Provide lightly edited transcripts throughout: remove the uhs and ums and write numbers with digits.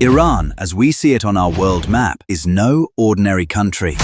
Iran, as we see it on our world map, is no ordinary country.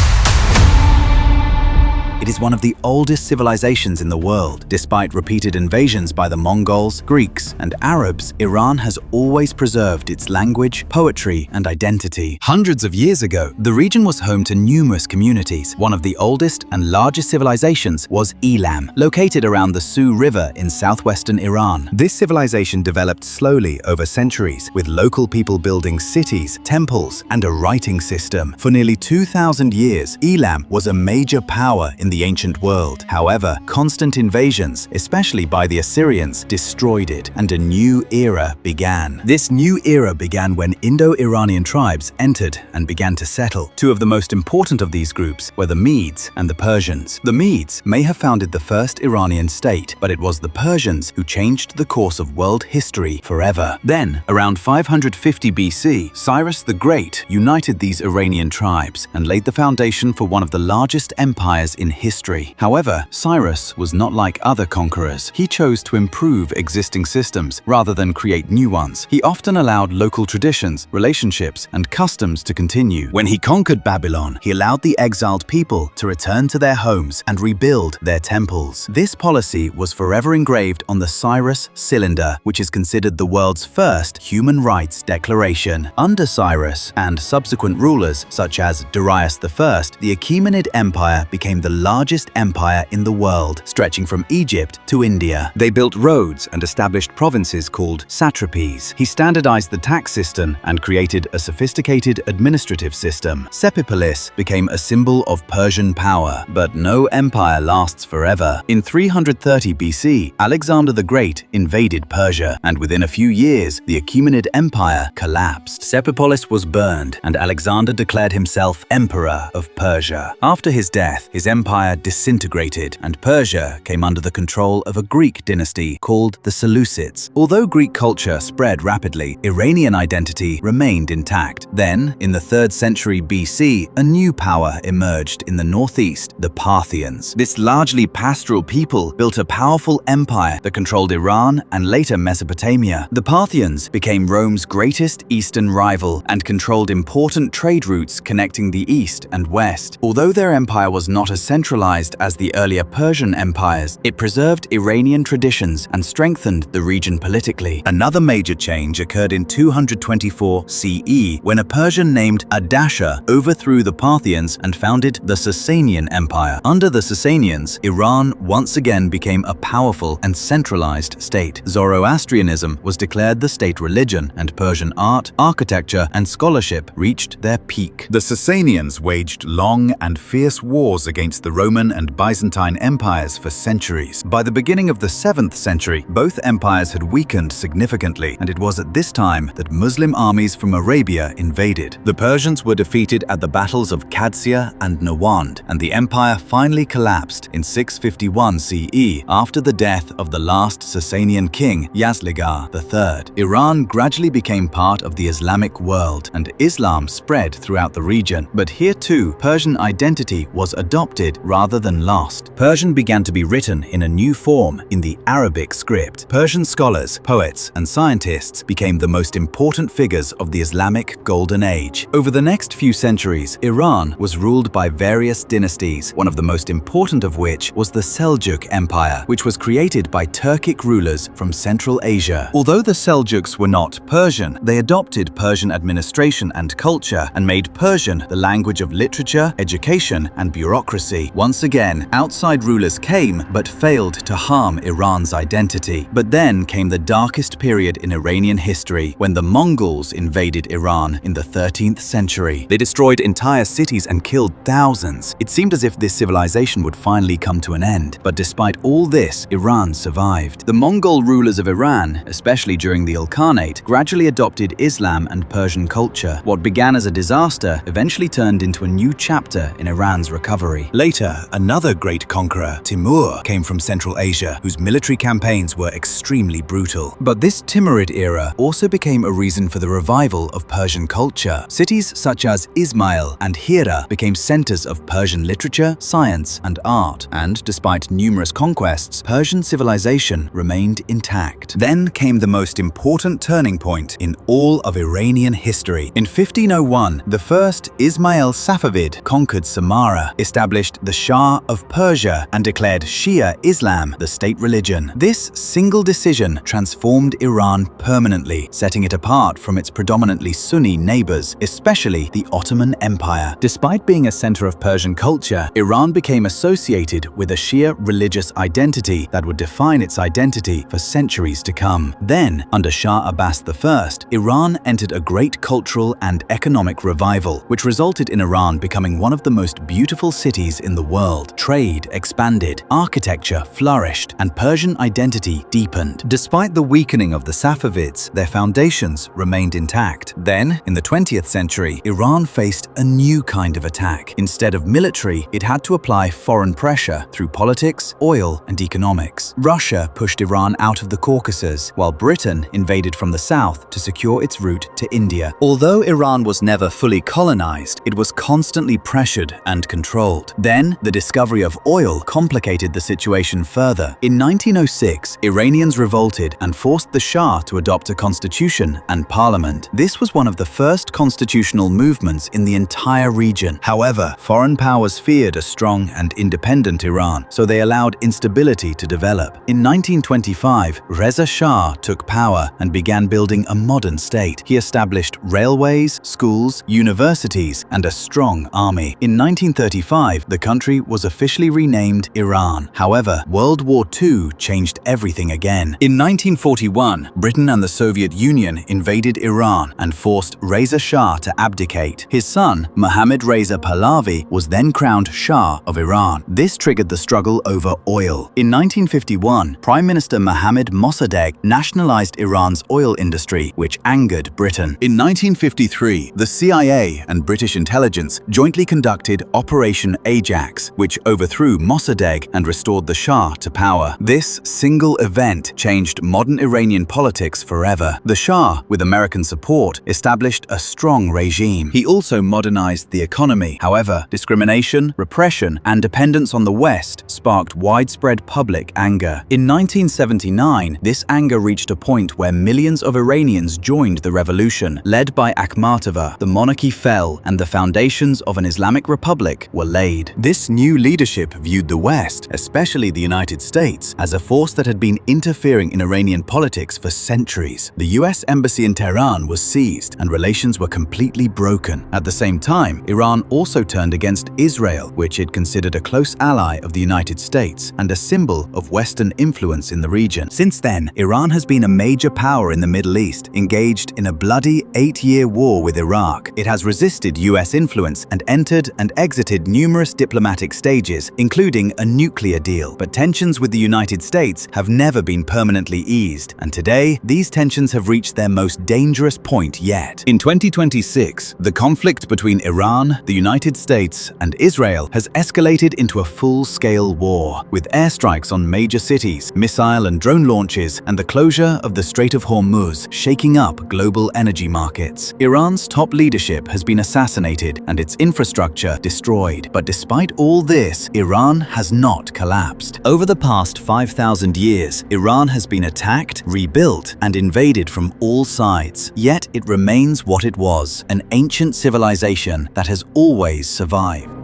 It is one of the oldest civilizations in the world. Despite repeated invasions by the Mongols, Greeks, and Arabs, Iran has always preserved its language, poetry, and identity. Hundreds of years ago, the region was home to numerous communities. One of the oldest and largest civilizations was Elam, located around the Su River in southwestern Iran. This civilization developed slowly over centuries, with local people building cities, temples, and a writing system. For nearly 2,000 years, Elam was a major power in the ancient world. However, constant invasions, especially by the Assyrians, destroyed it, and a new era began. This new era began when Indo-Iranian tribes entered and began to settle. Two of the most important of these groups were the Medes and the Persians. The Medes may have founded the first Iranian state, but it was the Persians who changed the course of world history forever. Then, around 550 BC, Cyrus the Great united these Iranian tribes and laid the foundation for one of the largest empires in history. However, Cyrus was not like other conquerors. He chose to improve existing systems rather than create new ones. He often allowed local traditions, relationships, and customs to continue. When he conquered Babylon, he allowed the exiled people to return to their homes and rebuild their temples. This policy was forever engraved on the Cyrus cylinder, which is considered the world's first human rights declaration. Under Cyrus and subsequent rulers such as Darius I, the Achaemenid Empire became the largest empire in the world, stretching from Egypt to India. They built roads and established provinces called satrapies. He standardized the tax system and created a sophisticated administrative system. Sepipolis became a symbol of Persian power, but no empire lasts forever. In 330 BC, Alexander the Great invaded Persia, and within a few years, the Achaemenid Empire collapsed. Sepipolis was burned, and Alexander declared himself Emperor of Persia. After his death, his empire disintegrated, and Persia came under the control of a Greek dynasty called the Seleucids. Although Greek culture spread rapidly, Iranian identity remained intact. Then, in the 3rd century BC, a new power emerged in the northeast, the Parthians. This largely pastoral people built a powerful empire that controlled Iran and later Mesopotamia. The Parthians became Rome's greatest eastern rival and controlled important trade routes connecting the east and west. Although their empire was not as centralized as the earlier Persian empires, it preserved Iranian traditions and strengthened the region politically. Another major change occurred in 224 CE when a Persian named Ardasher overthrew the Parthians and founded the Sasanian Empire. Under the Sasanians, Iran once again became a powerful and centralized state. Zoroastrianism was declared the state religion, and Persian art, architecture, and scholarship reached their peak. The Sasanians waged long and fierce wars against the Roman and Byzantine empires for centuries. By the beginning of the 7th century, both empires had weakened significantly, and it was at this time that Muslim armies from Arabia invaded. The Persians were defeated at the battles of Qadsia and Nawand, and the empire finally collapsed in 651 CE after the death of the last Sasanian king, Yazligar III. Iran gradually became part of the Islamic world, and Islam spread throughout the region. But here too, Persian identity was adopted rather than lost. Persian began to be written in a new form in the Arabic script. Persian scholars, poets, and scientists became the most important figures of the Islamic Golden Age. Over the next few centuries, Iran was ruled by various dynasties, one of the most important of which was the Seljuk Empire, which was created by Turkic rulers from Central Asia. Although the Seljuks were not Persian, they adopted Persian administration and culture and made Persian the language of literature, education, and bureaucracy. Once again, outside rulers came but failed to harm Iran's identity. But then came the darkest period in Iranian history, when the Mongols invaded Iran in the 13th century. They destroyed entire cities and killed thousands. It seemed as if this civilization would finally come to an end. But despite all this, Iran survived. The Mongol rulers of Iran, especially during the Ilkhanate, gradually adopted Islam and Persian culture. What began as a disaster eventually turned into a new chapter in Iran's recovery. Later, Later, another great conqueror, Timur, came from Central Asia, whose military campaigns were extremely brutal. But this Timurid era also became a reason for the revival of Persian culture. Cities such as Ismail and Hira became centers of Persian literature, science, and art. And despite numerous conquests, Persian civilization remained intact. Then came the most important turning point in all of Iranian history. In 1501, the first Ismail Safavid conquered Samarra, established the Shah of Persia, and declared Shia Islam the state religion. This single decision transformed Iran permanently, setting it apart from its predominantly Sunni neighbors, especially the Ottoman Empire. Despite being a center of Persian culture, Iran became associated with a Shia religious identity that would define its identity for centuries to come. Then, under Shah Abbas I, Iran entered a great cultural and economic revival, which resulted in Iran becoming one of the most beautiful cities in the world. Trade expanded, architecture flourished, and Persian identity deepened. Despite the weakening of the Safavids, their foundations remained intact. Then, in the 20th century, Iran faced a new kind of attack. Instead of military, it had to apply foreign pressure through politics, oil, and economics. Russia pushed Iran out of the Caucasus, while Britain invaded from the south to secure its route to India. Although Iran was never fully colonized, it was constantly pressured and controlled. Then, the discovery of oil complicated the situation further. In 1906, Iranians revolted and forced the Shah to adopt a constitution and parliament. This was one of the first constitutional movements in the entire region. However, foreign powers feared a strong and independent Iran, so they allowed instability to develop. In 1925, Reza Shah took power and began building a modern state. He established railways, schools, universities, and a strong army. In 1935, the country was officially renamed Iran. However, World War II changed everything again. In 1941, Britain and the Soviet Union invaded Iran and forced Reza Shah to abdicate. His son, Mohammad Reza Pahlavi, was then crowned Shah of Iran. This triggered the struggle over oil. In 1951, Prime Minister Mohammad Mossadegh nationalized Iran's oil industry, which angered Britain. In 1953, the CIA and British intelligence jointly conducted Operation Ajax, which overthrew Mossadegh and restored the Shah to power. This single event changed modern Iranian politics forever. The Shah, with American support, established a strong regime. He also modernized the economy. However, discrimination, repression, and dependence on the West sparked widespread public anger. In 1979, this anger reached a point where millions of Iranians joined the revolution. Led by Akhmatova, the monarchy fell and the foundations of an Islamic republic were laid. This new leadership viewed the West, especially the United States, as a force that had been interfering in Iranian politics for centuries. The US embassy in Tehran was seized and relations were completely broken. At the same time, Iran also turned against Israel, which it considered a close ally of the United States and a symbol of Western influence in the region. Since then, Iran has been a major power in the Middle East, engaged in a bloody 8-year war with Iraq. It has resisted US influence and entered and exited numerous diplomatic stages, including a nuclear deal. But tensions with the United States have never been permanently eased, and today, these tensions have reached their most dangerous point yet. In 2026, the conflict between Iran, the United States, and Israel has escalated into a full-scale war, with airstrikes on major cities, missile and drone launches, and the closure of the Strait of Hormuz shaking up global energy markets. Iran's top leadership has been assassinated and its infrastructure destroyed. But despite all this, Iran has not collapsed. Over the past 5,000 years, Iran has been attacked, rebuilt, and invaded from all sides. Yet it remains what it was, an ancient civilization that has always survived.